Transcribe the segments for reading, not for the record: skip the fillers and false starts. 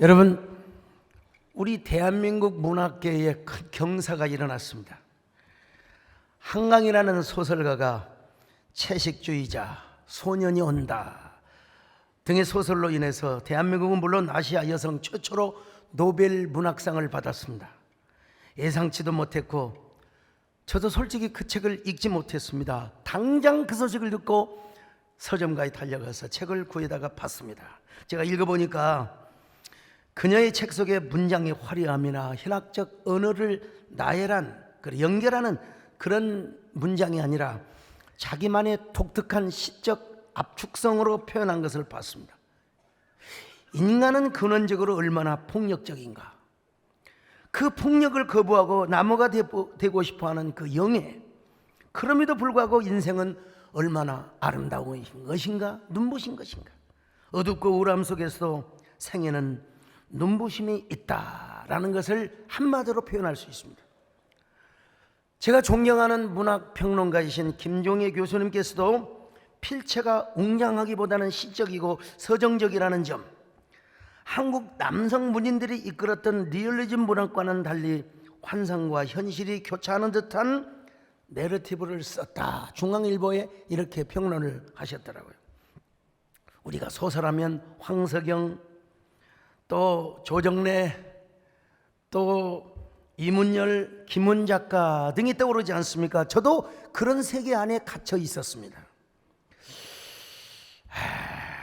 여러분, 우리 대한민국 문학계에 큰 경사가 일어났습니다. 한강이라는 소설가가 채식주의자, 소년이 온다 등의 소설로 인해서 대한민국은 물론 아시아 여성 최초로 노벨 문학상을 받았습니다. 예상치도 못했고 저도 솔직히 그 책을 읽지 못했습니다. 당장 그 소식을 듣고 서점가에 달려가서 책을 구해다가 봤습니다. 제가 읽어보니까 그녀의 책 속의 문장의 화려함이나 현학적 언어를 나열한, 연결하는 그런 문장이 아니라 자기만의 독특한 시적 압축성으로 표현한 것을 봤습니다. 인간은 근원적으로 얼마나 폭력적인가, 그 폭력을 거부하고 나무가 되고 싶어하는 그 영예, 그럼에도 불구하고 인생은 얼마나 아름다운 것인가, 눈부신 것인가, 어둡고 우울함 속에서도 생에는 눈부심이 있다라는 것을 한마디로 표현할 수 있습니다. 제가 존경하는 문학평론가이신 김종애 교수님께서도 필체가 웅장하기보다는 시적이고 서정적이라는 점, 한국 남성 문인들이 이끌었던 리얼리즘 문학과는 달리 환상과 현실이 교차하는 듯한 내러티브를 썼다. 중앙일보에 이렇게 평론을 하셨더라고요. 우리가 소설하면 황석영, 또 조정래, 또 이문열, 김훈 작가 등이 떠오르지 않습니까? 저도 그런 세계 안에 갇혀 있었습니다.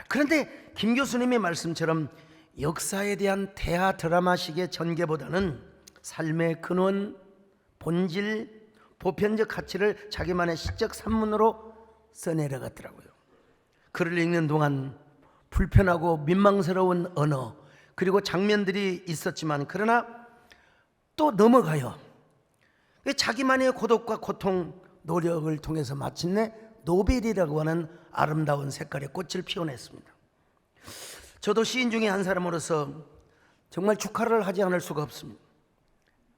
그런데 김 교수님의 말씀처럼 역사에 대한 대하 드라마식의 전개보다는 삶의 근원, 본질, 보편적 가치를 자기만의 시적 산문으로 써내려갔더라고요. 글을 읽는 동안 불편하고 민망스러운 언어, 그리고 장면들이 있었지만 그러나 또 넘어가요. 자기만의 고독과 고통, 노력을 통해서 마침내 노벨이라고 하는 아름다운 색깔의 꽃을 피워냈습니다. 저도 시인 중에 한 사람으로서 정말 축하를 하지 않을 수가 없습니다.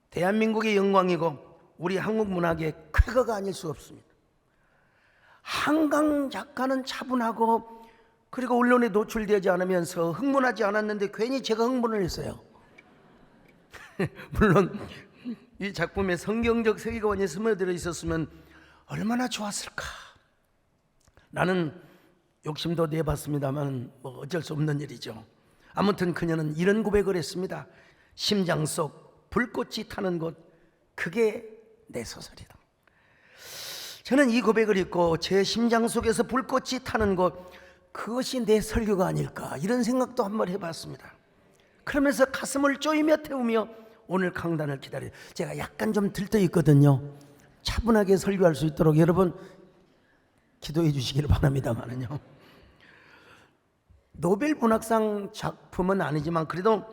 대한민국의 영광이고 우리 한국 문학의 쾌거가 아닐 수 없습니다. 한강 작가는 차분하고 그리고 언론에 노출되지 않으면서 흥분하지 않았는데 괜히 제가 흥분을 했어요. 물론 이 작품에 성경적 세계관이 스며들어 있었으면 얼마나 좋았을까. 나는 욕심도 내봤습니다만 뭐 어쩔 수 없는 일이죠. 아무튼 그녀는 이런 고백을 했습니다. 심장 속 불꽃이 타는 곳, 그게 내 소설이다. 저는 이 고백을 읽고 제 심장 속에서 불꽃이 타는 곳, 그것이 내 설교가 아닐까, 이런 생각도 한번 해봤습니다. 그러면서 가슴을 쪼이며 태우며 오늘 강단을 기다려요. 제가 약간 좀 들떠있거든요. 차분하게 설교할 수 있도록 여러분 기도해 주시기를 바랍니다만은요. 노벨 문학상 작품은 아니지만 그래도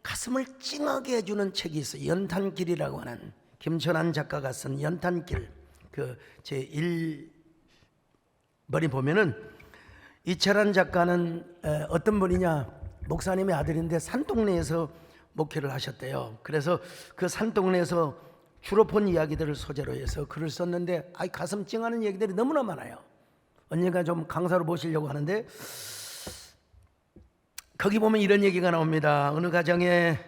가슴을 찡하게 해주는 책이 있어요. 연탄길이라고 하는 김천한 작가가 쓴 연탄길, 그 제1번이 보면은 이철한 작가는 어떤 분이냐, 목사님의 아들인데 산동네에서 목회를 하셨대요. 그래서 그 산동네에서 주로 본 이야기들을 소재로 해서 글을 썼는데 가슴 찡하는 얘기들이 너무나 많아요. 언젠가 좀 강사로 모시려고 하는데 거기 보면 이런 얘기가 나옵니다. 어느 가정에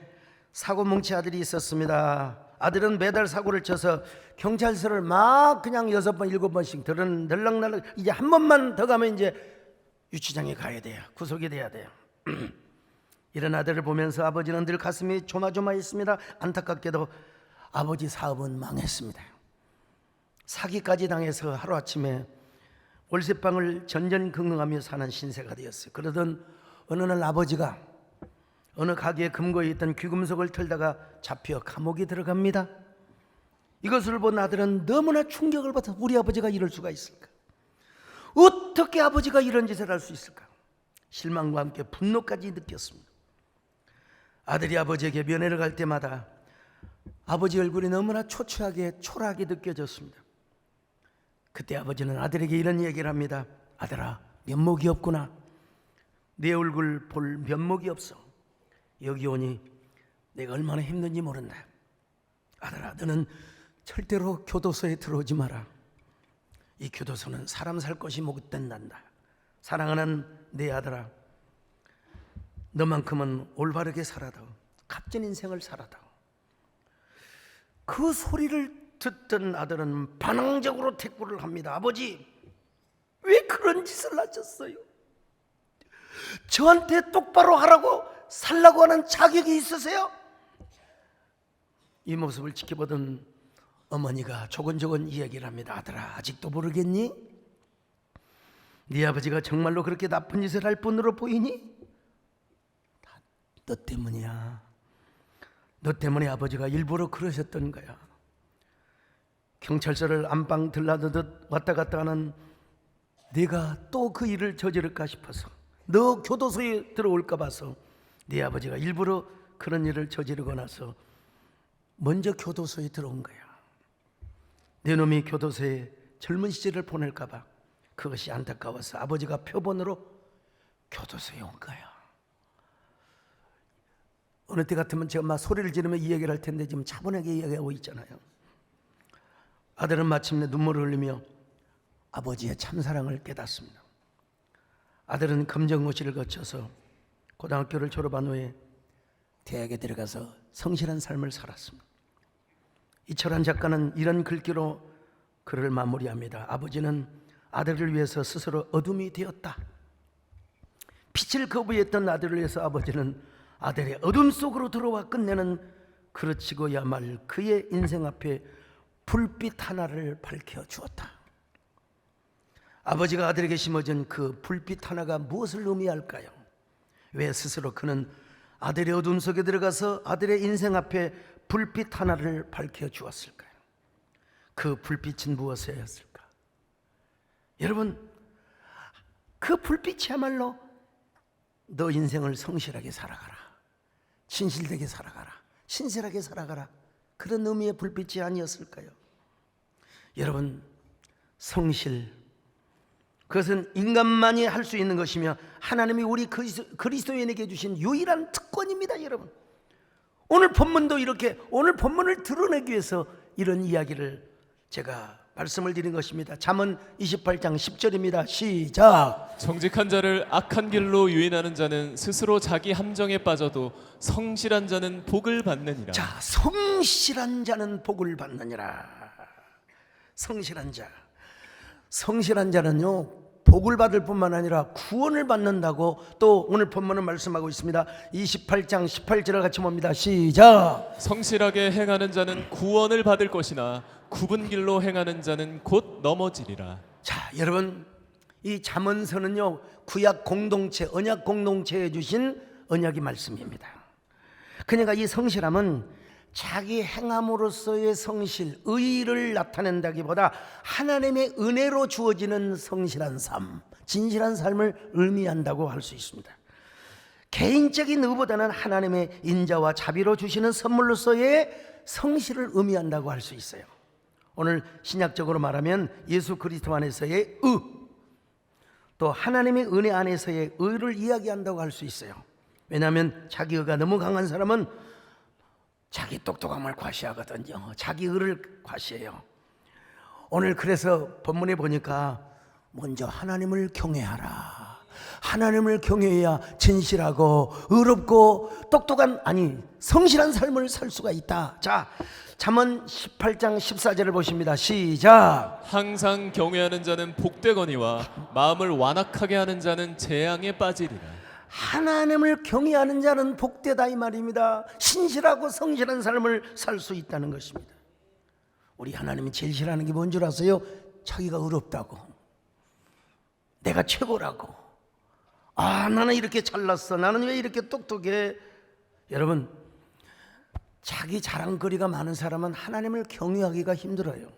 사고 뭉치 아들이 있었습니다. 아들은 매달 사고를 쳐서 경찰서를 막 그냥 6번 7번씩 들락날락, 이제 한 번만 더 가면 이제 유치장에 가야 돼요. 구속이 돼야 돼요. 이런 아들을 보면서 아버지는 늘 가슴이 조마조마했습니다. 안타깝게도 아버지 사업은 망했습니다. 사기까지 당해서 하루아침에 월세방을 전전긍긍하며 사는 신세가 되었어요. 그러던 어느 날 아버지가 어느 가게에 금고에 있던 귀금속을 털다가 잡혀 감옥에 들어갑니다. 이것을 본 아들은 너무나 충격을 받아 우리 아버지가 이럴 수가 있을까? 어떻게 아버지가 이런 짓을 할 수 있을까? 실망과 함께 분노까지 느꼈습니다. 아들이 아버지에게 면회를 갈 때마다 아버지 얼굴이 너무나 초췌하게 초라하게 느껴졌습니다. 그때 아버지는 아들에게 이런 얘기를 합니다. 아들아, 면목이 없구나. 내 얼굴 볼 면목이 없어. 여기 오니 내가 얼마나 힘든지 모른다. 아들아, 너는 절대로 교도소에 들어오지 마라. 이 교도소는 사람 살 것이 못 된단다. 사랑하는 내 아들아, 너만큼은 올바르게 살아다오, 값진 인생을 살아다오. 그 소리를 듣던 아들은 반항적으로 대꾸를 합니다. 아버지, 왜 그런 짓을 하셨어요? 저한테 똑바로 하라고 살라고 하는 자격이 있으세요? 이 모습을 지켜보던 어머니가 조곤조곤 이야기를 합니다. 아들아, 아직도 모르겠니? 네 아버지가 정말로 그렇게 나쁜 짓을 할 뿐으로 보이니? 다 너 때문이야. 너 때문에 아버지가 일부러 그러셨던 거야. 경찰서를 안방 들라드듯 왔다 갔다 하는 네가 또 그 일을 저지를까 싶어서, 너 교도소에 들어올까 봐서 네 아버지가 일부러 그런 일을 저지르고 나서 먼저 교도소에 들어온 거야. 내 놈이 교도소에 젊은 시절을 보낼까 봐 그것이 안타까워서 아버지가 표본으로 교도소에 온 거야. 어느 때 같으면 제가 막 소리를 지르며 이 얘기를 할 텐데 지금 차분하게 이야기하고 있잖아요. 아들은 마침내 눈물을 흘리며 아버지의 참사랑을 깨닫습니다. 아들은 검정고시를 거쳐서 고등학교를 졸업한 후에 대학에 들어가서 성실한 삶을 살았습니다. 이철환 작가는 이런 글귀로 글을 마무리합니다. 아버지는 아들을 위해서 스스로 어둠이 되었다. 빛을 거부했던 아들을 위해서 아버지는 아들의 어둠 속으로 들어와 끝내는 그르치고야말 그의 인생 앞에 불빛 하나를 밝혀주었다. 아버지가 아들에게 심어준 그 불빛 하나가 무엇을 의미할까요? 왜 스스로 그는 아들의 어둠 속에 들어가서 아들의 인생 앞에 불빛 하나를 밝혀주었을까요? 그 불빛은 무엇이었을까? 여러분, 그 불빛이야말로 너 인생을 성실하게 살아가라, 진실되게 살아가라, 신실하게 살아가라, 그런 의미의 불빛이 아니었을까요? 여러분, 성실, 그것은 인간만이 할 수 있는 것이며 하나님이 우리 그리스도인에게 주신 유일한 특권입니다. 여러분, 오늘 본문도 이렇게, 오늘 본문을 드러내기 위해서 이런 이야기를 제가 말씀을 드린 것입니다. 잠언 28장 10절입니다. 시작. 정직한 자를 악한 길로 유인하는 자는 스스로 자기 함정에 빠져도 성실한 자는 복을 받느니라. 자, 성실한 자는 복을 받느니라. 성실한 자, 성실한 자는요 복을 받을 뿐만 아니라 구원을 받는다고 또 오늘 본문은 말씀하고 있습니다. 28장 18절을 같이 봅니다. 시작. 성실하게 행하는 자는 구원을 받을 것이나 굽은 길로 행하는 자는 곧 넘어지리라. 자, 여러분, 이 잠언서는요 구약 공동체, 언약 공동체에 주신 언약의 말씀입니다. 그러니까 이 성실함은 자기 행함으로써의 성실, 의의를 나타낸다기보다 하나님의 은혜로 주어지는 성실한 삶, 진실한 삶을 의미한다고 할 수 있습니다. 개인적인 의보다는 하나님의 인자와 자비로 주시는 선물로서의 성실을 의미한다고 할 수 있어요. 오늘 신약적으로 말하면 예수 그리스도 안에서의 의, 또 하나님의 은혜 안에서의 의를 이야기한다고 할 수 있어요. 왜냐하면 자기 의가 너무 강한 사람은 자기 똑똑함을 과시하거든요. 자기 의를 과시해요. 오늘 그래서 본문에 보니까 먼저 하나님을 경외하라. 하나님을 경외해야 진실하고 의롭고 똑똑한, 아니 성실한 삶을 살 수가 있다. 자, 잠언 18장 14절을 보십니다. 시작. 항상 경외하는 자는 복되거니와 마음을 완악하게 하는 자는 재앙에 빠지리라. 하나님을 경외하는 자는 복되다 이 말입니다. 신실하고 성실한 삶을 살 수 있다는 것입니다. 우리 하나님이 제일 싫어하는 게 뭔 줄 아세요? 자기가 의롭다고, 내가 최고라고, 나는 이렇게 잘났어, 나는 왜 이렇게 똑똑해. 여러분, 자기 자랑거리가 많은 사람은 하나님을 경외하기가 힘들어요.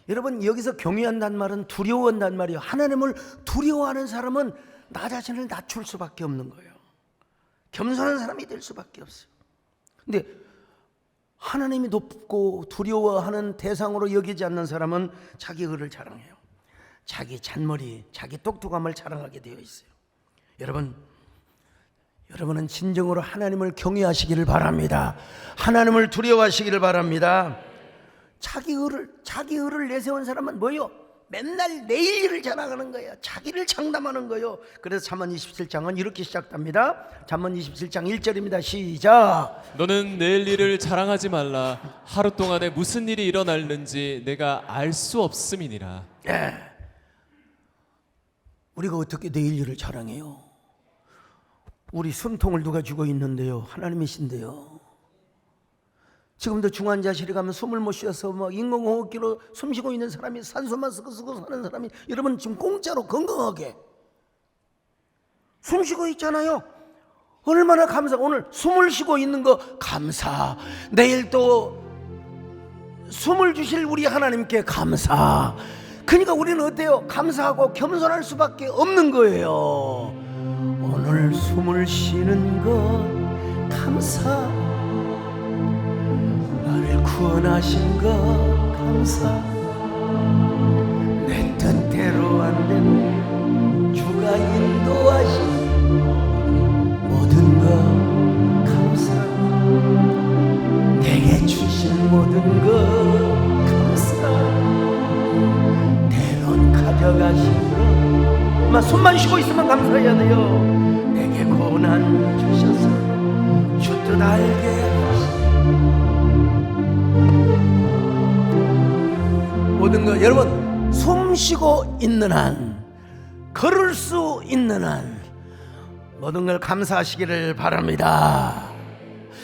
여러분, 여기서 경외한다는 말은 두려워한다는 말이에요. 하나님을 두려워하는 사람은 나 자신을 낮출 수밖에 없는 거예요. 겸손한 사람이 될 수밖에 없어요. 근데 하나님이 높고 두려워하는 대상으로 여기지 않는 사람은 자기 의를 자랑해요. 자기 잔머리, 자기 똑똑함을 자랑하게 되어 있어요. 여러분은 진정으로 하나님을 경외하시기를 바랍니다. 하나님을 두려워하시기를 바랍니다. 자기 의를 내세운 사람은 뭐예요? 맨날 내일 일을 자랑하는 거예요. 자기를 장담하는 거예요. 그래서 잠언 27장은 이렇게 시작됩니다. 잠언 27장 1절입니다. 시작. 너는 내일 일을 자랑하지 말라. 하루 동안에 무슨 일이 일어날는지 내가 알 수 없음이니라. 우리가 어떻게 내일 일을 자랑해요? 우리 숨통을 누가 쥐고 있는데요? 하나님이신데요. 지금도 중환자실에 가면 숨을 못 쉬어서 막 인공호흡기로 숨 쉬고 있는 사람이, 산소 마스크 쓰고 사는 사람이, 여러분 지금 공짜로 건강하게 숨 쉬고 있잖아요. 얼마나 감사. 오늘 숨을 쉬고 있는 거 감사. 내일 또 숨을 주실 우리 하나님께 감사. 그러니까 우리는 어때요? 감사하고 겸손할 수밖에 없는 거예요. 오늘 숨을 쉬는 것 감사. 나를 구원하신 것 감사. 내 뜻대로 안 되는 주가 인도하신 모든 것 감사. 내게 주신 모든 것 감사. 때론 가져가신 것 숨만 쉬고 있으면 감사해야 돼요. 내게 고난 주셔서 주 뜻 알게 하시고 모든 것. 여러분 숨 쉬고 있는 한, 걸을 수 있는 한 모든 걸 감사하시기를 바랍니다.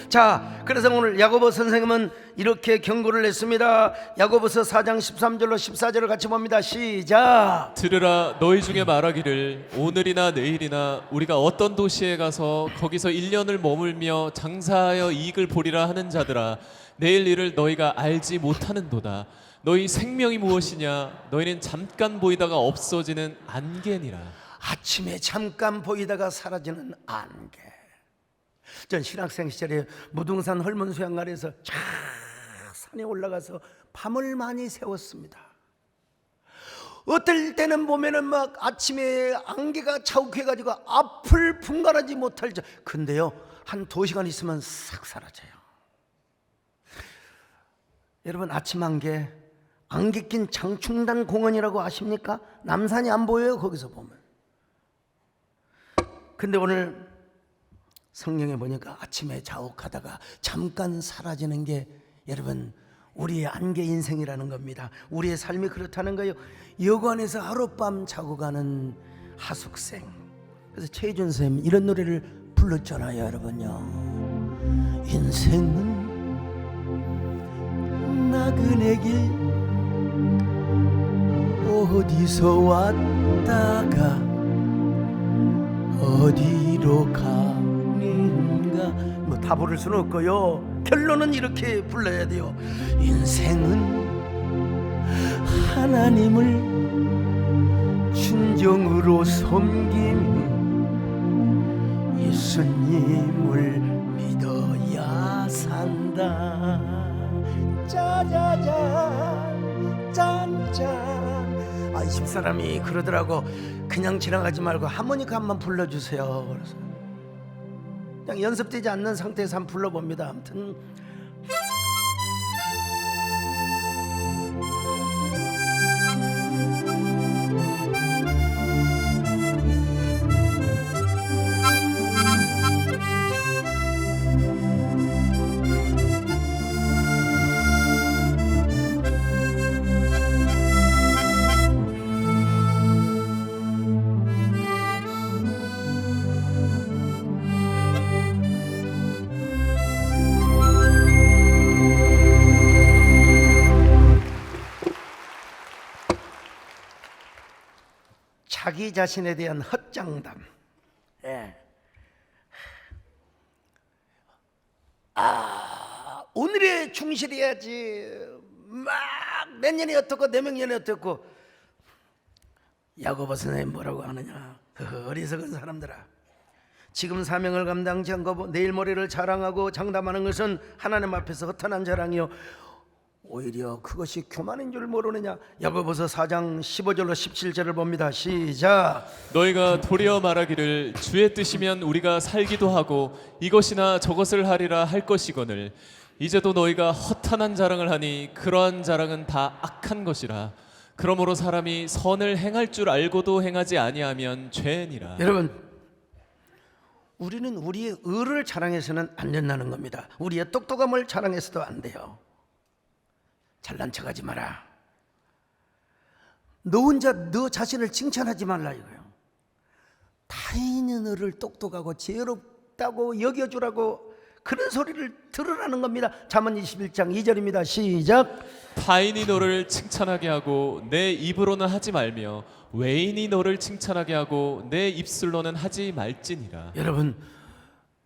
자, 그래서 오늘 야고보 선생님은 이렇게 경고를 했습니다. 야고보서 4장 13절로 14절을 같이 봅니다. 시작. 들으라. 너희 중에 말하기를 오늘이나 내일이나 우리가 어떤 도시에 가서 거기서 1년을 머물며 장사하여 이익을 보리라 하는 자들아, 내일 일을 너희가 알지 못하는도다. 너희 생명이 무엇이냐? 너희는 잠깐 보이다가 없어지는 안개니라. 아침에 잠깐 보이다가 사라지는 안개. 전 신학생 시절에 무등산 헐문 수양가에서 쫙 산에 올라가서 밤을 많이 새웠습니다. 어떨 때는 보면은 막 아침에 안개가 자욱해가지고 앞을 분간하지 못할 정. 근데요, 한 2시간 있으면 싹 사라져요. 여러분 아침 안개, 안개 낀 장충단 공원이라고 아십니까? 남산이 안 보여요 거기서 보면. 근데 오늘 성경에 보니까 아침에 자욱하다가 잠깐 사라지는 게 여러분 우리의 안개 인생이라는 겁니다. 우리의 삶이 그렇다는 거예요. 여관에서 하룻밤 자고 가는 하숙생. 그래서 최희준 선생님 이런 노래를 불렀잖아요 여러분요. 인생은 나그네 길 어디서 왔다가 어디로 가는가. 뭐 다 부를 수는 없고요. 결론은 이렇게 불러야 돼요. 인생은 하나님을 진정으로 섬김, 예수님을 믿어야 산다. 짜자잔 짠짠. 아, 이 집사람이 그러더라고. 그냥 지나가지 말고 하모니카 한번 불러주세요. 그래서 그냥 연습되지 않는 상태에서 한번 불러봅니다. 아무튼 자기 자신에 대한 헛장담. 예. 아, 오늘에 충실해야지. 막 내년이 어떻고 내명년이 어떻고. 야고보 선생님 뭐라고 하느냐. 어리석은 사람들아, 지금 사명을 감당치 않고 내일 모레를 자랑하고 장담하는 것은 하나님 앞에서 허탄한 자랑이요 오히려 그것이 교만인 줄 모르느냐. 야고보서 4장 15절로 17절을 봅니다. 시작. 너희가 도리어 말하기를 주의 뜻이면 우리가 살기도 하고 이것이나 저것을 하리라 할 것이거늘 이제도 너희가 허탄한 자랑을 하니 그러한 자랑은 다 악한 것이라. 그러므로 사람이 선을 행할 줄 알고도 행하지 아니하면 죄니라. 여러분, 우리는 우리의 의를 자랑해서는 안 된다는 겁니다. 우리의 똑똑함을 자랑해서도 안 돼요. 잘난 척하지 마라. 너 혼자 너 자신을 칭찬하지 말라 이거예요. 타인이 너를 똑똑하고 지혜롭다고 여겨주라고 그런 소리를 들으라는 겁니다. 잠언 21장 2절입니다. 시작. 타인이 너를 칭찬하게 하고 내 입으로는 하지 말며 외인이 너를 칭찬하게 하고 내 입술로는 하지 말지니라. 여러분,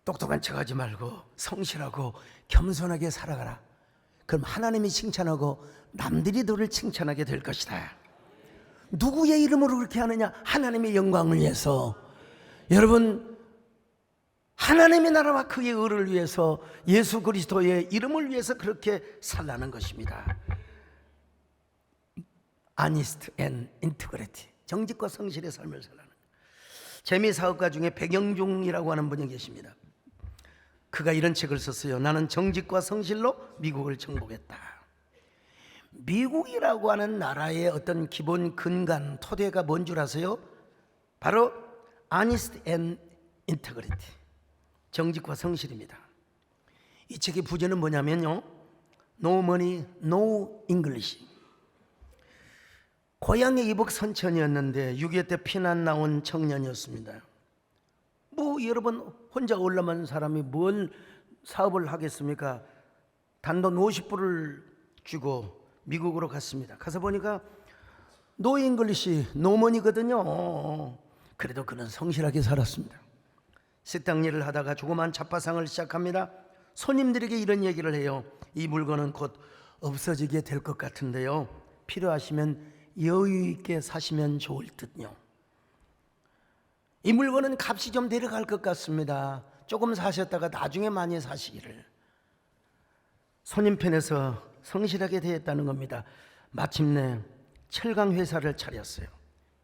똑똑한 척하지 말고 성실하고 겸손하게 살아가라. 그럼 하나님이 칭찬하고 남들이 너를 칭찬하게 될 것이다. 누구의 이름으로 그렇게 하느냐? 하나님의 영광을 위해서. 여러분, 하나님의 나라와 그의 의를 위해서, 예수 그리스도의 이름을 위해서 그렇게 살라는 것입니다. Honest and integrity, 정직과 성실의 삶을 살라는. 재미사업가 중에 백영종이라고 하는 분이 계십니다. 그가 이런 책을 썼어요. 나는 정직과 성실로 미국을 정복했다. 미국이라고 하는 나라의 어떤 기본 근간 토대가 뭔 줄 아세요? 바로 Honest and integrity, 정직과 성실입니다. 이 책의 부제는 뭐냐면요, No money, no English. 고향의 이북 선천이었는데 6.25 때 피난 나온 청년이었습니다. 뭐 여러분, 혼자 올라만 사람이 뭘 사업을 하겠습니까? 단돈 50불을 주고 미국으로 갔습니다. 가서 보니까 노 잉글리시, 노머니거든요. 그래도 그는 성실하게 살았습니다. 식당 일을 하다가 조그만 잡화상을 시작합니다. 손님들에게 이런 얘기를 해요. 이 물건은 곧 없어지게 될 것 같은데요, 필요하시면 여유 있게 사시면 좋을 듯요. 이 물건은 값이 좀 내려갈 것 같습니다. 조금 사셨다가 나중에 많이 사시기를. 손님 편에서 성실하게 대했다는 겁니다. 마침내 철강 회사를 차렸어요.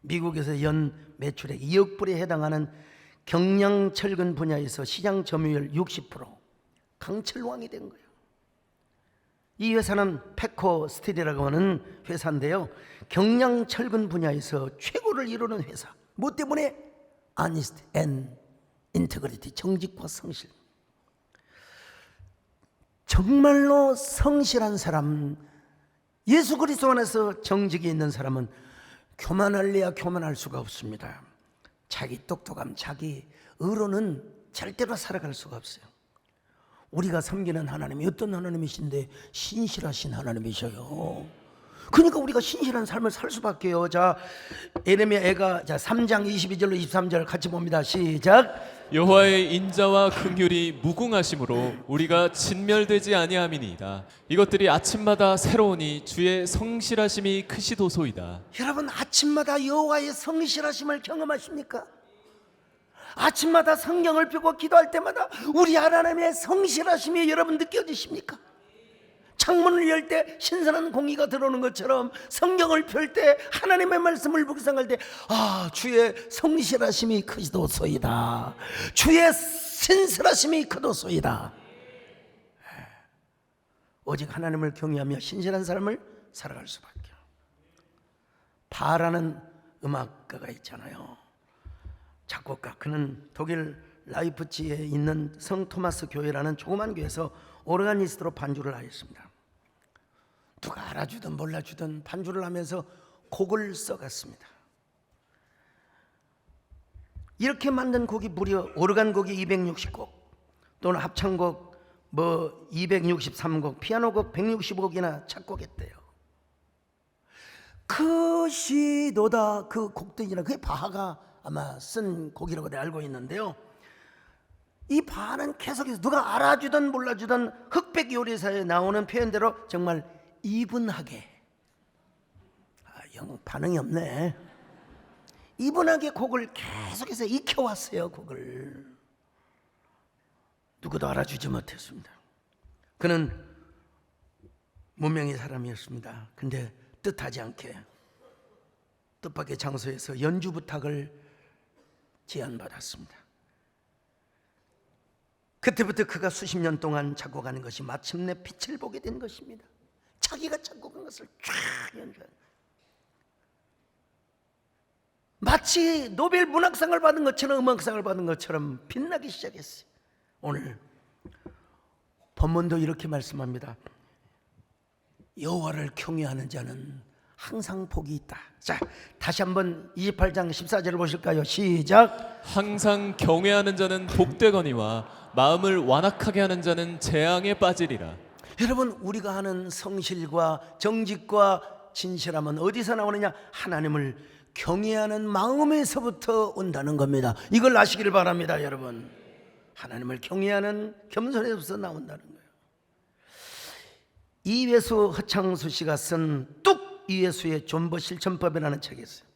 미국에서 연 매출액 2억 불에 해당하는 경량 철근 분야에서 시장 점유율 60%, 강철왕이 된 거예요. 이 회사는 페코 스틸이라고 하는 회사인데요, 경량 철근 분야에서 최고를 이루는 회사. 뭐 때문에? Honest and integrity, 정직과 성실. 정말로 성실한 사람, 예수 그리스도 안에서 정직이 있는 사람은 교만할래야 교만할 수가 없습니다. 자기 똑똑함, 자기 의로는 절대로 살아갈 수가 없어요. 우리가 섬기는 하나님이 어떤 하나님이신데? 신실하신 하나님이셔요. 그러니까 우리가 신실한 삶을 살 수밖에요. 자, 에레미야 애가 3장 22절로 23절 같이 봅니다. 시작. 여호와의 인자와 긍휼이 무궁하심으로 우리가 진멸되지 아니함이니이다. 이것들이 아침마다 새로우니 주의 성실하심이 크시도소이다. 여러분, 아침마다 여호와의 성실하심을 경험하십니까? 아침마다 성경을 펴고 기도할 때마다 우리 하나님의 성실하심이 여러분 느껴지십니까? 창문을 열 때 신선한 공기가 들어오는 것처럼 성경을 펼 때, 하나님의 말씀을 묵상할 때, 아, 주의 성실하심이 크도소이다, 주의 신실하심이 크도소이다. 오직 하나님을 경외하며 신실한 삶을 살아갈 수밖에. 바라는 음악가가 있잖아요, 작곡가. 그는 독일 라이프치히에 있는 성 토마스 교회라는 조그만 교회에서 오르가니스트로 반주를 하였습니다. 누가 알아주든 몰라주든 반주를 하면서 곡을 써갔습니다. 이렇게 만든 곡이 무려 오르간 곡이 260곡, 또는 합창곡 263곡, 피아노곡 165곡이나 작곡했대요. 그 시도다, 그 곡들이나, 그게 바하가 아마 쓴 곡이라고 내가 알고 있는데요, 이 바하는 계속해서 누가 알아주든 몰라주든 흑백 요리사에 나오는 표현대로 정말 이분하게, 영 반응이 없네, 이분하게 곡을 계속해서 익혀왔어요. 곡을 누구도 알아주지 못했습니다. 그는 무명의 사람이었습니다. 근데 뜻하지 않게 뜻밖의 장소에서 연주 부탁을 제안받았습니다. 그때부터 그가 수십 년 동안 작곡하는 것이 마침내 빛을 보게 된 것입니다. 자기가 작곡한 것을 쫙 연주하는. 마치 노벨 문학상을 받은 것처럼 음악상을 받은 것처럼 빛나기 시작했어요. 오늘 본문도 이렇게 말씀합니다. 여호와를 경외하는 자는 항상 복이 있다. 자, 다시 한번 28장 14절을 보실까요? 시작. 항상 경외하는 자는 복되거니와 마음을 완악하게 하는 자는 재앙에 빠지리라. 여러분, 우리가 하는 성실과 정직과 진실함은 어디서 나오느냐? 하나님을 경외하는 마음에서부터 온다는 겁니다. 이걸 아시기를 바랍니다, 여러분. 하나님을 경외하는 겸손에서부터 나온다는 거예요. 이회수 허창수 씨가 쓴 뚝 이회수의 존버 실천법이라는 책이 있어요.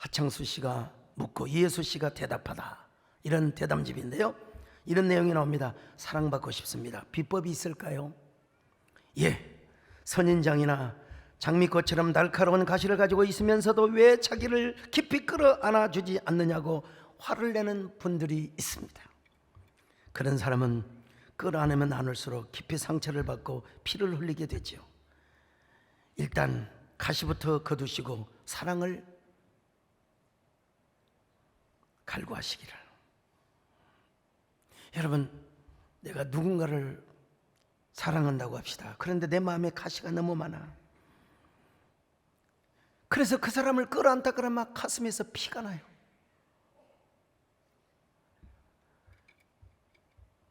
허창수 씨가 묻고 이회수 씨가 대답하다, 이런 대담집인데요, 이런 내용이 나옵니다. 사랑받고 싶습니다. 비법이 있을까요? 예, 선인장이나 장미꽃처럼 날카로운 가시를 가지고 있으면서도 왜 자기를 깊이 끌어안아주지 않느냐고 화를 내는 분들이 있습니다. 그런 사람은 끌어안으면 안을수록 깊이 상처를 받고 피를 흘리게 되죠. 일단 가시부터 거두시고 사랑을 갈구하시기를. 여러분, 내가 누군가를 사랑한다고 합시다. 그런데 내 마음에 가시가 너무 많아. 그래서 그 사람을 끌어안다 그러면 막 가슴에서 피가 나요.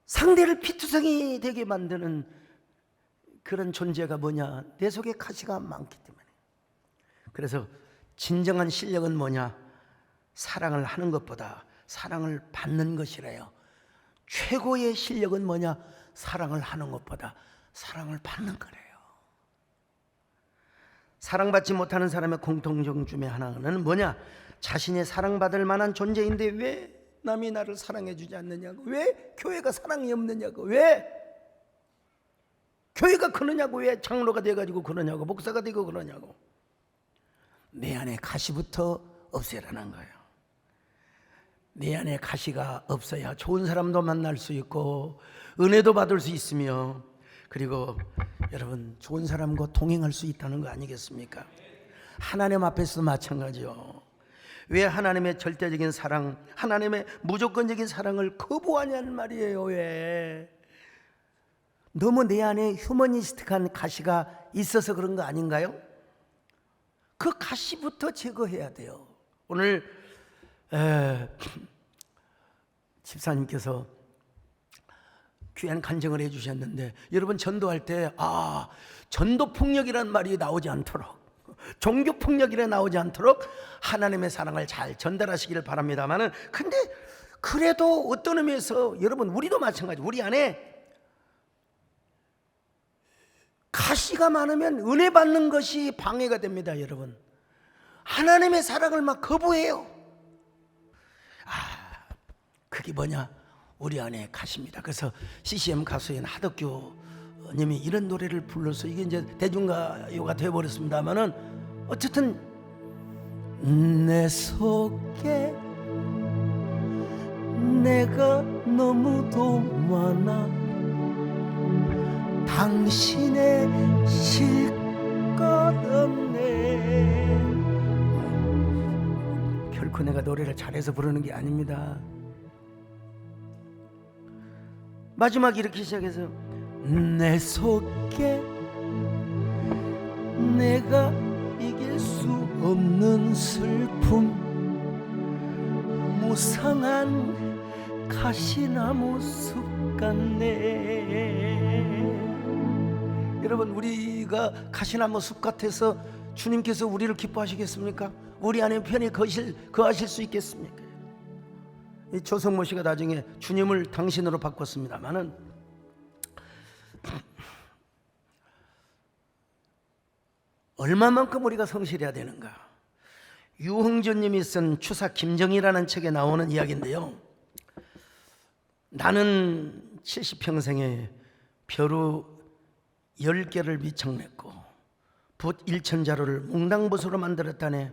상대를 피투성이 되게 만드는 그런 존재가 뭐냐? 내 속에 가시가 많기 때문에. 그래서 진정한 실력은 뭐냐? 사랑을 하는 것보다 사랑을 받는 것이래요. 최고의 실력은 뭐냐? 사랑을 하는 것보다 사랑을 받는 거래요. 사랑받지 못하는 사람의 공통점 중에 하나는 뭐냐? 자신이 사랑받을 만한 존재인데 왜 남이 나를 사랑해 주지 않느냐고, 왜 교회가 사랑이 없느냐고, 왜 교회가 그러냐고, 왜 장로가 돼가지고 그러냐고, 목사가 되고 그러냐고. 내 안에 가시부터 없애라는 거예요. 내 안에 가시가 없어야 좋은 사람도 만날 수 있고 은혜도 받을 수 있으며, 그리고 여러분, 좋은 사람과 동행할 수 있다는 거 아니겠습니까? 하나님 앞에서도 마찬가지요. 왜 하나님의 절대적인 사랑, 하나님의 무조건적인 사랑을 거부하냐는 말이에요. 왜? 너무 내 안에 휴머니스틱한 가시가 있어서 그런 거 아닌가요? 그 가시부터 제거해야 돼요. 오늘 집사님께서 귀한 간증을 해주셨는데, 여러분, 전도할 때 전도폭력이라는 말이 나오지 않도록, 종교폭력이라 나오지 않도록 하나님의 사랑을 잘 전달하시기를 바랍니다만은, 근데 그래도 어떤 의미에서 여러분, 우리도 마찬가지, 우리 안에 가시가 많으면 은혜 받는 것이 방해가 됩니다. 여러분, 하나님의 사랑을 막 거부해요. 그게 뭐냐? 우리 안에 가시입니다. 그래서 CCM 가수인 하덕규님이 이런 노래를 불러서, 이게 이제 대중가요가 되어버렸습니다만은, 어쨌든 내 속에 내가 너무도 많아, 당신의 실것 없네. 결코 내가 노래를 잘해서 부르는 게 아닙니다. 마지막 이렇게 시작해서, 내 속에 내가 이길 수 없는 슬픔, 무상한 가시나무 숲 같네. 여러분, 우리가 가시나무 숲 같아서 주님께서 우리를 기뻐하시겠습니까? 우리 안에 편히 거하실 수 있겠습니까? 이 조성모 씨가 나중에 주님을 당신으로 바꿨습니다만은, 얼마만큼 우리가 성실해야 되는가? 유흥준님이 쓴 추사 김정희라는 책에 나오는 이야기인데요, 나는 70평생에 벼루 10개를 미청냈고 붓 1000자루를 몽당붓으로 만들었다네.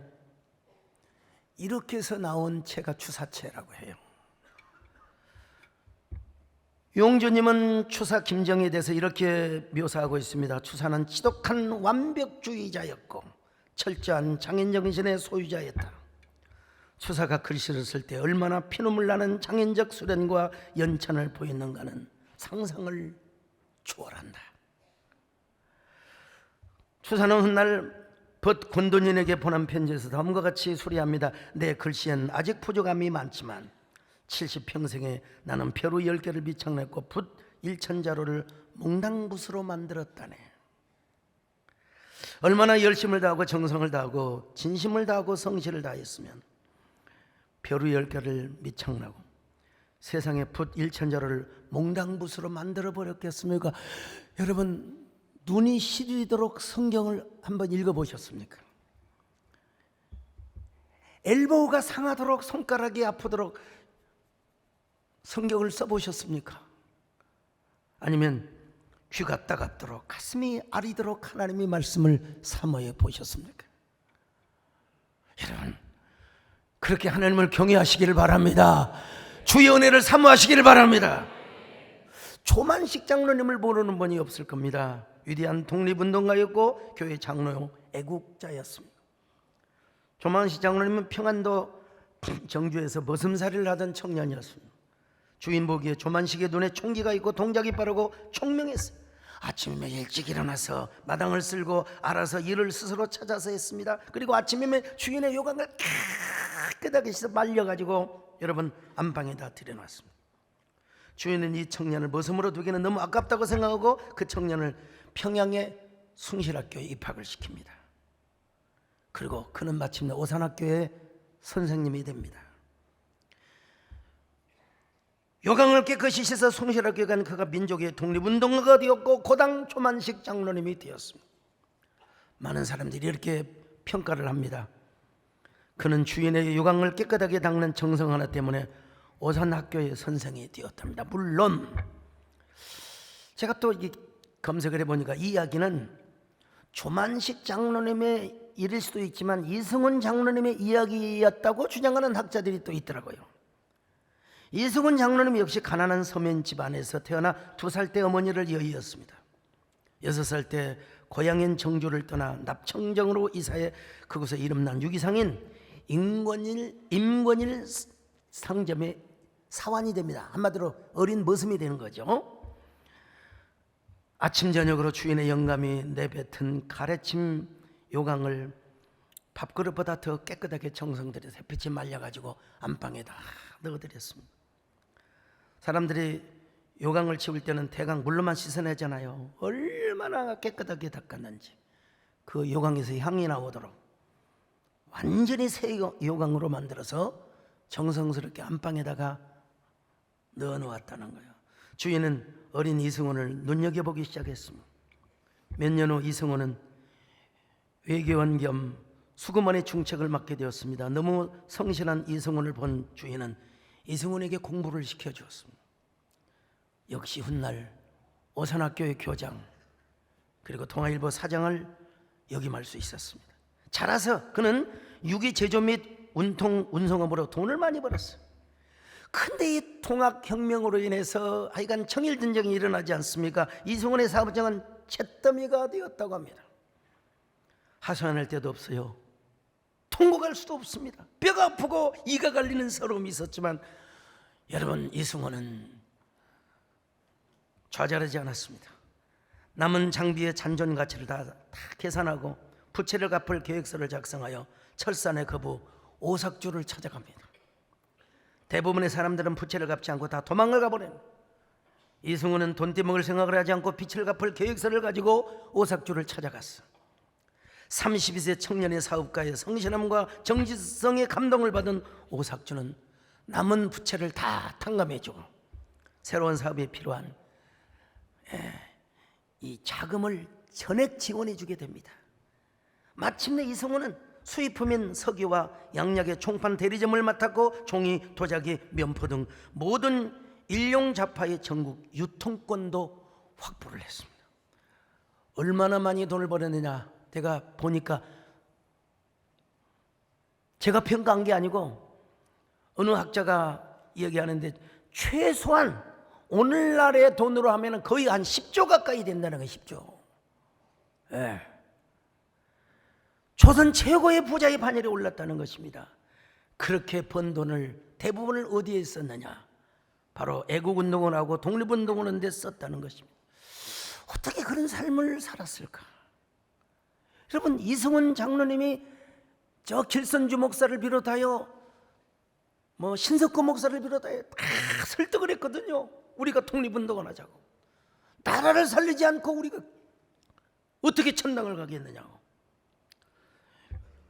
이렇게 해서 나온 책가 추사체라고 해요. 용주님은 추사 김정희에 대해서 이렇게 묘사하고 있습니다. 추사는 지독한 완벽주의자였고 철저한 장인정신의 소유자였다. 추사가 글씨를 쓸 때 얼마나 피눈물 나는 장인적 수련과 연찬을 보였는가는 상상을 초월한다. 추사는 훗날 벗 권돈인에게 보낸 편지에서 다음과 같이 수리합니다. 내 글씨엔 아직 부족함이 많지만 70평생에 나는 벼루 10개를 미창냈고 붓 1000자루를 몽당붓으로 만들었다네. 얼마나 열심을 다하고 정성을 다하고 진심을 다하고 성실을 다했으면 벼루 10개를 미창나고 세상에 붓 1000자루를 몽당붓으로 만들어 버렸겠습니까? 여러분, 눈이 시리도록 성경을 한번 읽어보셨습니까? 엘보우가 상하도록 손가락이 아프도록 성경을 써보셨습니까? 아니면 귀가 따갑도록 가슴이 아리도록 하나님의 말씀을 사모해 보셨습니까? 여러분, 그렇게 하나님을 경외하시기를 바랍니다. 주의 은혜를 사모하시기를 바랍니다. 조만식 장로님을 모르는 분이 없을 겁니다. 위대한 독립운동가였고 교회 장로 애국자였습니다. 조만식 장로님은 평안도 정주에서 머슴살이를 하던 청년이었습니다. 주인 보기에 조만식의 눈에 총기가 있고 동작이 빠르고 총명했어요. 아침에 일찍 일어나서 마당을 쓸고 알아서 일을 스스로 찾아서 했습니다. 그리고 아침에 주인의 요강을 깨끗하게 씻어 말려가지고 여러분 안방에다 들여놨습니다. 주인은 이 청년을 머슴으로 두기는 너무 아깝다고 생각하고 그 청년을 평양의 숭실학교에 입학을 시킵니다. 그리고 그는 마침내 오산학교의 선생님이 됩니다. 요강을 깨끗이 씻어 숭실학교에 간 그가 민족의 독립운동가가 되었고 고당 조만식 장로님이 되었습니다. 많은 사람들이 이렇게 평가를 합니다. 그는 주인의 요강을 깨끗하게 닦는 정성 하나 때문에 오산학교의 선생이 되었답니다. 물론 제가 또 검색을 해보니까 이 이야기는 조만식 장로님의 일일 수도 있지만 이승훈 장로님의 이야기였다고 주장하는 학자들이 또 있더라고요. 이승훈 장로님 역시 가난한 서민 집안에서 태어나 2살 때 어머니를 여의었습니다. 6살 때 고향인 정주를 떠나 납청정으로 이사해 그곳에 이름난 유기상인 임권일 상점의 사환이 됩니다. 한마디로 어린 머슴이 되는 거죠. 아침 저녁으로 주인의 영감이 내뱉은 가래침 요강을 밥그릇보다 더 깨끗하게 정성들여서 햇빛이 말려가지고 안방에다 넣어드렸습니다. 사람들이 요강을 치울 때는 대강 물로만 씻어내잖아요. 얼마나 깨끗하게 닦았는지 그 요강에서 향이 나오도록 완전히 새 요강으로 만들어서 정성스럽게 안방에다가 넣어놓았다는 거예요. 주인은 어린 이승훈을 눈여겨보기 시작했습니다. 몇 년 후 이승훈은 외교원 겸 수구먼의 중책을 맡게 되었습니다. 너무 성실한 이승훈을 본 주인은 이승훈에게 공부를 시켜주었습니다. 역시 훗날 오산학교의 교장 그리고 동아일보 사장을 역임할 수 있었습니다. 자라서 그는 유기 제조 및 운송업으로 돈을 많이 벌었어요. 근데 이 통학혁명으로 인해서 하여간 청일전쟁이 일어나지 않습니까? 이승훈의 사업장은 잿더미가 되었다고 합니다. 하소연할 데도 없어요. 통곡할 수도 없습니다. 뼈가 아프고 이가 갈리는 서러움이 있었지만 여러분, 이승훈은 좌절하지 않았습니다. 남은 장비의 잔존 가치를 다 계산하고 부채를 갚을 계획서를 작성하여 철산의 거부 오삭주를 찾아갑니다. 대부분의 사람들은 부채를 갚지 않고 다 도망을 가버려요. 이승훈은 돈 떼먹을 생각을 하지 않고 빚을 갚을 계획서를 가지고 오삭주를 찾아갔어. 32세 청년의 사업가의 성실함과 정직성에 감동을 받은 오삭주는 남은 부채를 다 탕감해주고 새로운 사업에 필요한 이 자금을 전액 지원해주게 됩니다. 마침내 이승훈은 수입품인 석유와 양약의 총판 대리점을 맡았고 종이, 도자기, 면포 등 모든 일용 잡화의 전국 유통권도 확보를 했습니다. 얼마나 많이 돈을 벌었느냐 제가 보니까 제가 평가한 게 아니고 어느 학자가 얘기하는데 최소한 오늘날의 돈으로 하면 거의 한 10조 가까이 된다는 거예요. 10조. 조선 최고의 부자의 반열에 올랐다는 것입니다. 그렇게 번 돈을 대부분을 어디에 썼느냐? 바로 애국운동을 하고 독립운동을 하는 데 썼다는 것입니다. 어떻게 그런 삶을 살았을까? 여러분, 이승훈 장로님이 저 길선주 목사를 비롯하여 신석구 목사를 비롯하여 다 설득을 했거든요. 우리가 독립운동을 하자고. 나라를 살리지 않고 우리가 어떻게 천당을 가겠느냐고.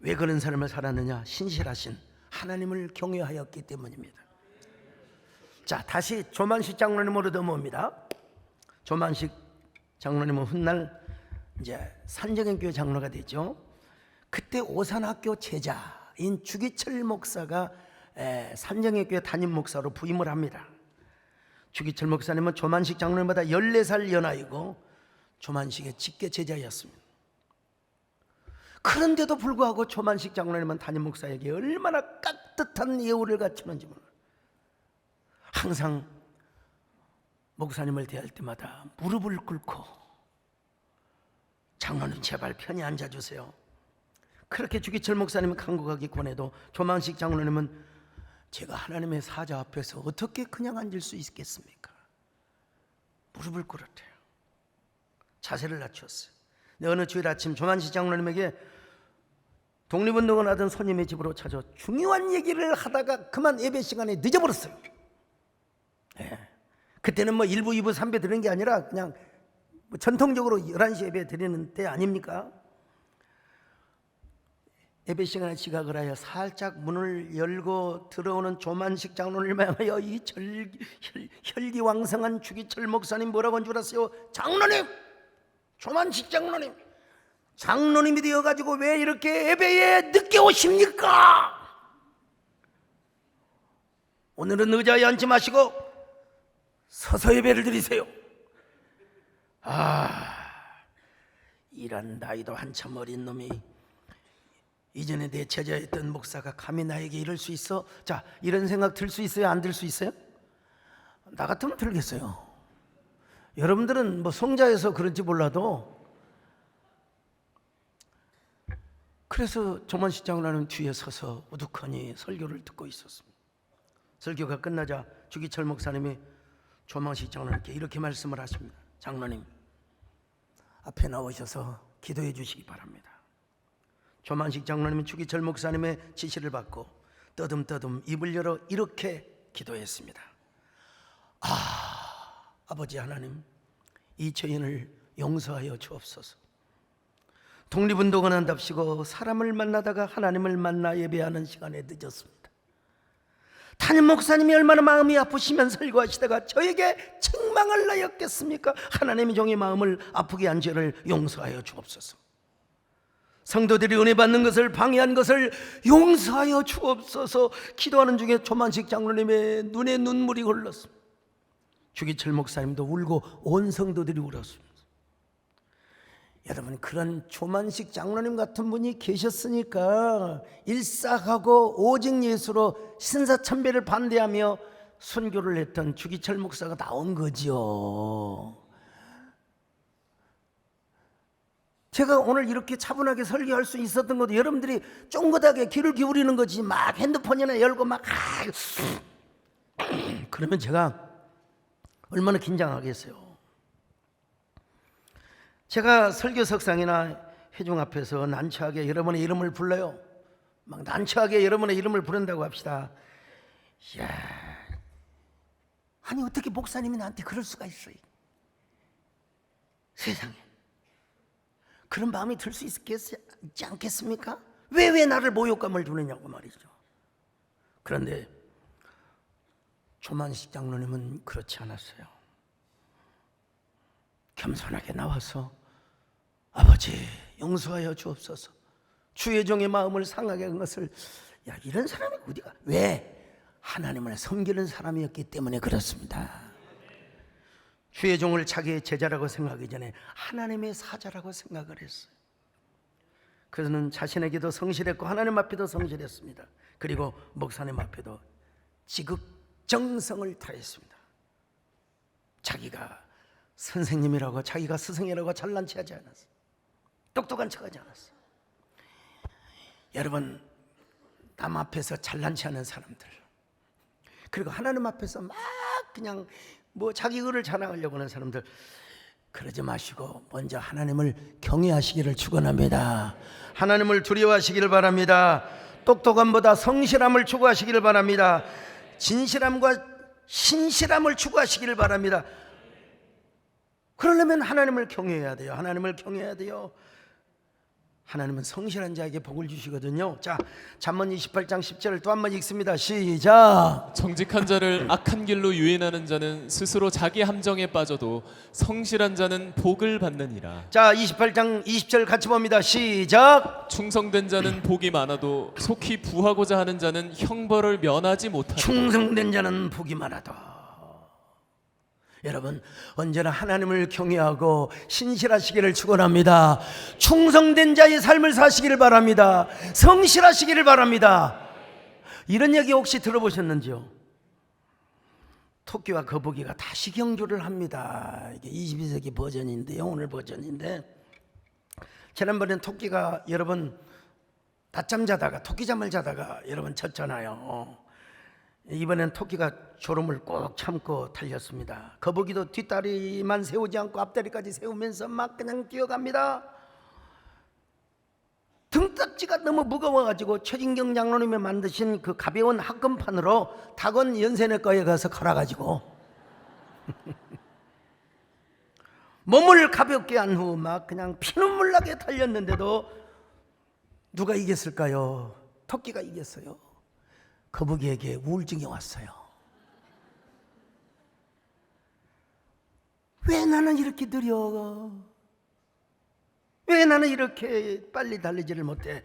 왜 그런 삶을 살았느냐? 신실하신 하나님을 경외하였기 때문입니다. 자, 다시 조만식 장로님으로 넘어옵니다. 조만식 장로님은 훗날 이제 산정행교회 장로가 되죠. 그때 오산학교 제자인 주기철 목사가 산정행교회 담임 목사로 부임을 합니다. 주기철 목사님은 조만식 장로님보다 14살 연하이고 조만식의 직계 제자였습니다. 그런데도 불구하고 조만식 장로님은 담임 목사에게 얼마나 깍듯한 예우를 갖추는지 몰라요. 항상 목사님을 대할 때마다 무릎을 꿇고 장로님 제발 편히 앉아주세요. 그렇게 주기철 목사님이 간곡하게 권해도 조만식 장로님은 제가 하나님의 사자 앞에서 어떻게 그냥 앉을 수 있겠습니까? 무릎을 꿇었대요. 자세를 낮췄어요. 근데 어느 주일 아침 조만식 장로님에게 독립운동을 하던 손님의 집으로 찾아 중요한 얘기를 하다가 그만 예배 시간에 늦어버렸어요. 그때는 1부, 2부, 3부 드리는 게 아니라 그냥 전통적으로 11시 예배 드리는 때 아닙니까? 예배 시간에 지각을 하여 살짝 문을 열고 들어오는 조만식 장로님을 향하여 이 혈기왕성한 주기철 목사님 뭐라고 한 줄 아세요? 장로님! 조만식 장로님! 장로님이 되어가지고 왜 이렇게 예배에 늦게 오십니까? 오늘은 의자에 앉지 마시고 서서 예배를 드리세요. 이런 나이도 한참 어린 놈이 이전에 내 제자였던 목사가 감히 나에게 이럴 수 있어? 자, 이런 생각 들 수 있어요? 안 들 수 있어요? 나 같으면 들겠어요. 여러분들은 성자여서 그런지 몰라도. 그래서 조만식 장로는 뒤에 서서 우두커니 설교를 듣고 있었습니다. 설교가 끝나자 주기철 목사님이 조만식 장로님께 이렇게 말씀을 하십니다. 장로님, 앞에 나오셔서 기도해 주시기 바랍니다. 조만식 장로님은 주기철 목사님의 지시를 받고 떠듬떠듬 입을 열어 이렇게 기도했습니다. 아버지 하나님, 이 죄인을 용서하여 주옵소서. 독립운동을 한답시고 사람을 만나다가 하나님을 만나 예배하는 시간에 늦었습니다. 담임 목사님이 얼마나 마음이 아프시면 설교하시다가 저에게 책망을 하였겠습니까? 하나님의 종의 마음을 아프게 한 죄를 용서하여 주옵소서. 성도들이 은혜 받는 것을 방해한 것을 용서하여 주옵소서. 기도하는 중에 조만식 장로님의 눈에 눈물이 흘렀습니다. 주기철 목사님도 울고 온 성도들이 울었습니다. 여러분, 그런 조만식 장로님 같은 분이 계셨으니까 일사하고 오직 예수로 신사참배를 반대하며 순교를 했던 주기철 목사가 나온 거죠. 제가 오늘 이렇게 차분하게 설교할 수 있었던 것도 여러분들이 쫑긋하게 귀를 기울이는 거지, 막 핸드폰이나 열고 막 그러면 제가 얼마나 긴장하겠어요. 제가 설교석상이나 회중 앞에서 난처하게 여러분의 이름을 불러요. 막 난처하게 여러분의 이름을 부른다고 합시다. 이야, 아니 어떻게 목사님이 나한테 그럴 수가 있어요? 세상에 그런 마음이 들 수 있지 않겠습니까? 왜 나를 모욕감을 주느냐고 말이죠. 그런데 조만식 장로님은 그렇지 않았어요. 겸손하게 나와서 아버지 용서하여 주옵소서. 주의 종의 마음을 상하게 한 것을, 이런 사람이 어디가, 왜? 하나님을 섬기는 사람이었기 때문에 그렇습니다. 주의 종을 자기의 제자라고 생각하기 전에 하나님의 사자라고 생각을 했어요. 그는 자신에게도 성실했고 하나님 앞에도 성실했습니다. 그리고 목사님 앞에도 지극정성을 다했습니다. 자기가 선생님이라고, 자기가 스승이라고 잘난 체하지 않았어요. 똑똑한 척하지 않았어요. 여러분, 남 앞에서 잘난 체하는 사람들, 그리고 하나님 앞에서 막 그냥 뭐 자기 의를 자랑하려고 하는 사람들, 그러지 마시고 먼저 하나님을 경외하시기를 축원합니다. 하나님을 두려워하시기를 바랍니다. 똑똑함보다 성실함을 추구하시기를 바랍니다. 진실함과 신실함을 추구하시기를 바랍니다. 그러려면 하나님을 경외해야 돼요. 하나님을 경외해야 돼요. 하나님은 성실한 자에게 복을 주시거든요. 자, 잠언 28장 10절을 또 한 번 읽습니다. 시작. 정직한 자를 악한 길로 유인하는 자는 스스로 자기 함정에 빠져도 성실한 자는 복을 받느니라. 자, 28장 20절 같이 봅니다. 시작. 충성된 자는 복이 많아도 속히 부하고자 하는 자는 형벌을 면하지 못하리라. 충성된 자는 복이 많아도. 여러분, 언제나 하나님을 경외하고 신실하시기를 축원합니다. 충성된 자의 삶을 사시기를 바랍니다. 성실하시기를 바랍니다. 이런 얘기 혹시 들어보셨는지요? 토끼와 거북이가 다시 경주를 합니다. 이게 22세기 버전인데요, 오늘 버전인데, 지난번엔 토끼가 여러분 낮잠 자다가 토끼잠을 자다가 여러분 쳤잖아요. 이번엔 토끼가 졸음을 꼭 참고 달렸습니다. 거북이도 뒷다리만 세우지 않고 앞다리까지 세우면서 막 그냥 뛰어갑니다. 등딱지가 너무 무거워가지고 최진경 장로님이 만드신 그 가벼운 학금판으로 닭원 연세내과에 가서 갈아가지고 몸을 가볍게 한 후 막 그냥 피눈물 나게 달렸는데도 누가 이겼을까요? 토끼가 이겼어요. 거북이에게 우울증이 왔어요. 왜 나는 이렇게 느려? 왜 나는 이렇게 빨리 달리지를 못해?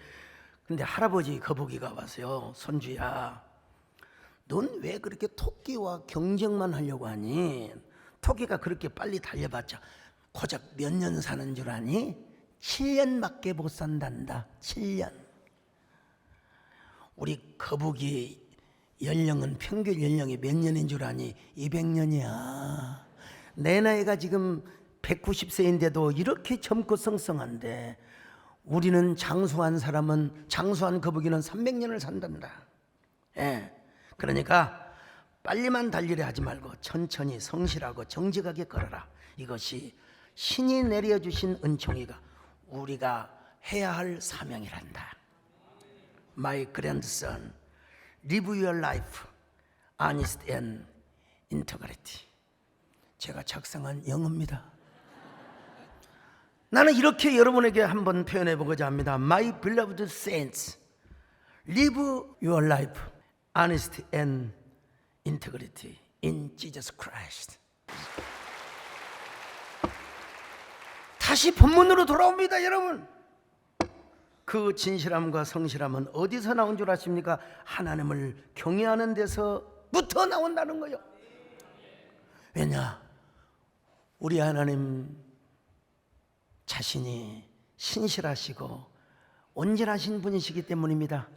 근데 할아버지 거북이가 와서요, 손주야, 넌 왜 그렇게 토끼와 경쟁만 하려고 하니? 토끼가 그렇게 빨리 달려봤자 고작 몇 년 사는 줄 아니? 7년밖에 못 산단다. 7년. 우리 거북이 연령은 평균 연령이 몇 년인 줄 아니? 200년이야. 내 나이가 지금 190세인데도 이렇게 젊고 성성한데, 우리는 장수한 거북이는 300년을 산단다. 예. 그러니까 빨리만 달리려 하지 말고 천천히 성실하고 정직하게 걸어라. 이것이 신이 내려주신 은총이가 우리가 해야 할 사명이란다. My grandson, live your life, honest and integrity. 제가 작성한 영어입니다. 나는 이렇게 여러분에게 한번 표현해 보고자 합니다. My beloved saints, live your life, honest and integrity in Jesus Christ. 다시 본문으로 돌아옵니다, 여러분. 그 진실함과 성실함은 어디서 나온 줄 아십니까? 하나님을 경외하는 데서부터 나온다는 거예요. 왜냐? 우리 하나님 자신이 신실하시고 온전하신 분이시기 때문입니다.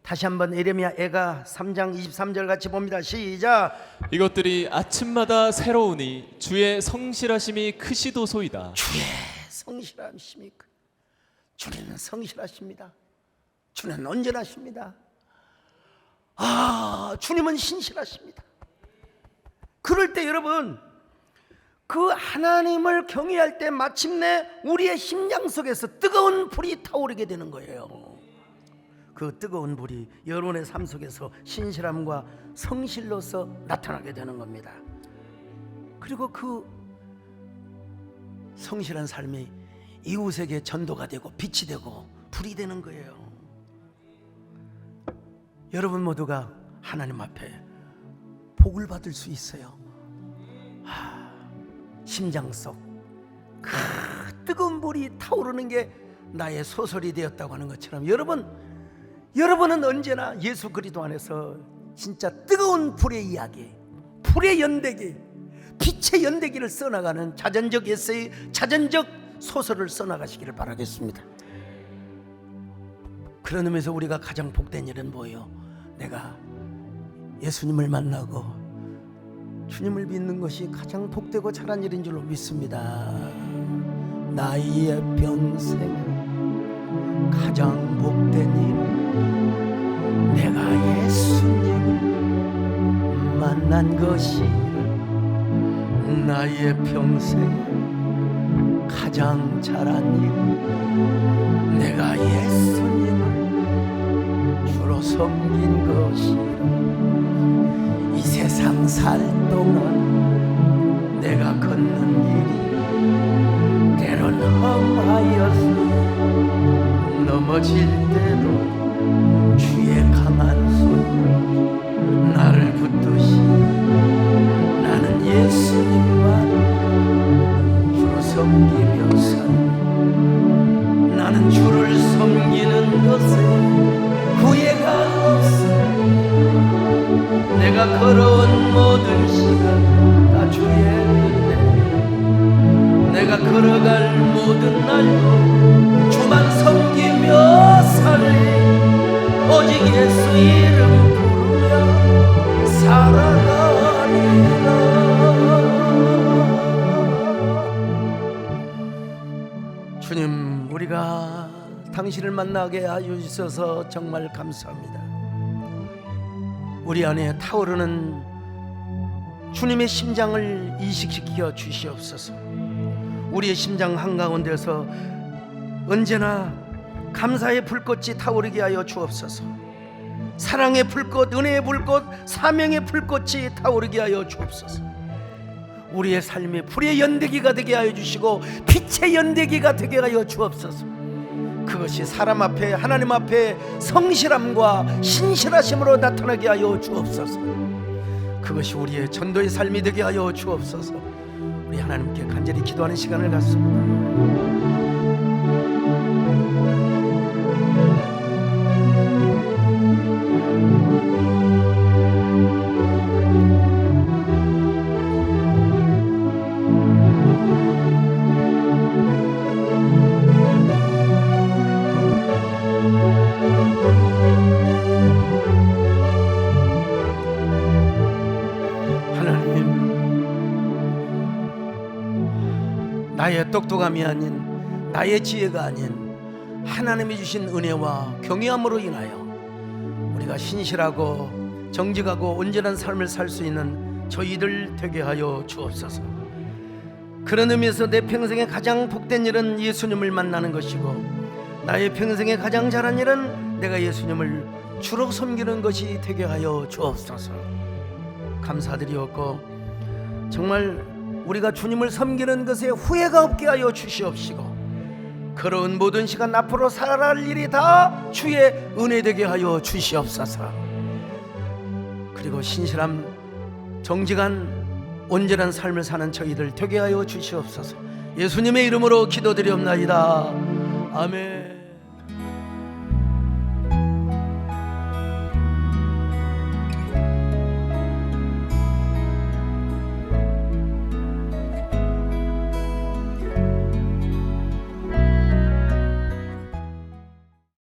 다시 한번 예레미야 애가 3장 23절 같이 봅니다. 시작. 이것들이 아침마다 새로우니 주의 성실하심이 크시도소이다. 주의 성실하심이, 주님은 성실하십니다. 주님은 온전하십니다. 주님은 신실하십니다. 그럴 때 여러분, 그 하나님을 경외할 때 마침내 우리의 심장 속에서 뜨거운 불이 타오르게 되는 거예요. 그 뜨거운 불이 여러분의 삶 속에서 신실함과 성실로서 나타나게 되는 겁니다. 그리고 그 성실한 삶이 이웃에게 전도가 되고 빛이 되고 불이 되는 거예요. 여러분 모두가 하나님 앞에 복을 받을 수 있어요. 심장 속 그 뜨거운 불이 타오르는 게 나의 소설이 되었다고 하는 것처럼 여러분은 언제나 예수 그리스도 안에서 진짜 뜨거운 불의 이야기, 불의 연대기, 빛의 연대기를 써나가는 자전적 에세이, 자전적 소설을 써나가시기를 바라겠습니다. 그런 의미에서 우리가 가장 복된 일은 뭐예요? 내가 예수님을 만나고 주님을 믿는 것이 가장 복되고 잘한 일인 줄로 믿습니다. 나의 평생 가장 복된 일, 내가 예수님을 만난 것이 나의 평생 가장 잘한 일. 내가 예수님을 주로 섬긴 것이 이 세상 살 동안 내가 걷는 길이 때론 험하여서 넘어질 때도 주의 강한 손 나를 붙드시. 나는 예수님만 주로 섬기며 살. 나는 주를 섬기는 것에 후회가 없어. 내가 걸어온 모든 시간 다 주의 은혜. 내가 걸어갈 모든 날도 주만 섬기며 살리. 오직 예수 이름 부르며 살아가리라. 주님, 우리가 당신을 만나게 하여 주셔서 정말 감사합니다. 우리 안에 타오르는 주님의 심장을 이식시켜 주시옵소서. 우리의 심장 한가운데서 언제나 감사의 불꽃이 타오르게 하여 주옵소서. 사랑의 불꽃, 은혜의 불꽃, 사명의 불꽃이 타오르게 하여 주옵소서. 우리의 삶에 불의 연대기가 되게 하여 주시고 빛의 연대기가 되게 하여 주옵소서. 그것이 사람 앞에, 하나님 앞에 성실함과 신실하심으로 나타나게 하여 주옵소서. 그것이 우리의 전도의 삶이 되게 하여 주옵소서. 우리 하나님께 간절히 기도하는 시간을 갖습니다. 나의 똑똑함이 아닌, 나의 지혜가 아닌 하나님이 주신 은혜와 경외함으로 인하여 우리가 신실하고 정직하고 온전한 삶을 살 수 있는 저희들 되게 하여 주옵소서. 그런 의미에서 내 평생에 가장 복된 일은 예수님을 만나는 것이고, 나의 평생에 가장 잘한 일은 내가 예수님을 주로 섬기는 것이 되게 하여 주옵소서. 감사드리옵고, 정말 우리가 주님을 섬기는 것에 후회가 없게 하여 주시옵시고, 그런 모든 시간 앞으로 살아갈 일이 다 주의 은혜 되게 하여 주시옵소서. 그리고 신실함, 정직한 온전한 삶을 사는 저희들 되게 하여 주시옵소서. 예수님의 이름으로 기도드리옵나이다. 아멘.